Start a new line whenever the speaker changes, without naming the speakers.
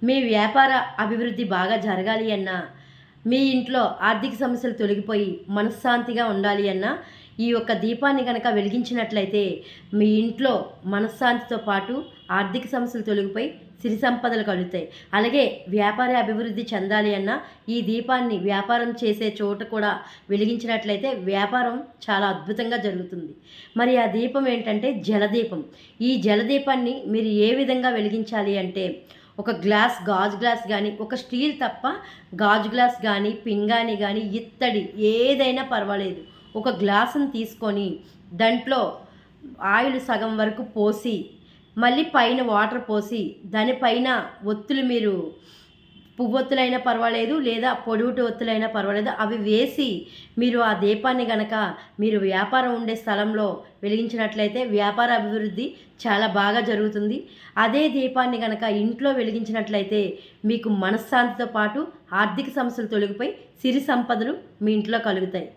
మీ వ్యాపార అభివృద్ధి బాగా జరగాలి అన్నా, మీ ఇంట్లో ఆర్థిక సమస్యలు తొలగిపోయి మనశ్శాంతిగా ఉండాలి అన్నా, ఈ యొక్క దీపాన్ని గనక వెలిగించినట్లయితే మీ ఇంట్లో మనశ్శాంతితో పాటు ఆర్థిక సమస్యలు తొలగిపోయి సిరి సంపదలు కలుగుతాయి. అలాగే వ్యాపార అభివృద్ధి చెందాలి అన్నా ఈ దీపాన్ని వ్యాపారం చేసే చోట కూడా వెలిగించినట్లయితే వ్యాపారం చాలా అద్భుతంగా జరుగుతుంది. మరి ఆ దీపం ఏంటంటే జలదీపం. ఈ జలదీపాన్ని మీరు ఏ విధంగా వెలిగించాలి అంటే, ఒక గ్లాస్ గాజు గ్లాస్ కానీ, ఒక స్టీల్ తప్ప గాజు గ్లాస్ కానీ, పింగాణి కానీ, ఇత్తడి ఏదైనా పర్వాలేదు, ఒక గ్లాసును తీసుకొని దాంట్లో ఆయిల్ సగం వరకు పోసి, మళ్ళీ పైన వాటర్ పోసి, దానిపైన ఒత్తులు మీరు పువ్వొత్తులైనా పర్వాలేదు, లేదా పొడుగుటి ఒత్తులైనా పర్వాలేదు, అవి వేసి మీరు ఆ దీపాన్ని గనక మీరు వ్యాపారం ఉండే స్థలంలో వెలిగించినట్లయితే వ్యాపార అభివృద్ధి చాలా బాగా జరుగుతుంది. అదే దీపాన్ని గనక ఇంట్లో వెలిగించినట్లయితే మీకు మనశ్శాంతితో పాటు ఆర్థిక సమస్యలు తొలగిపోయి సిరి సంపదలు మీ ఇంట్లో కలుగుతాయి.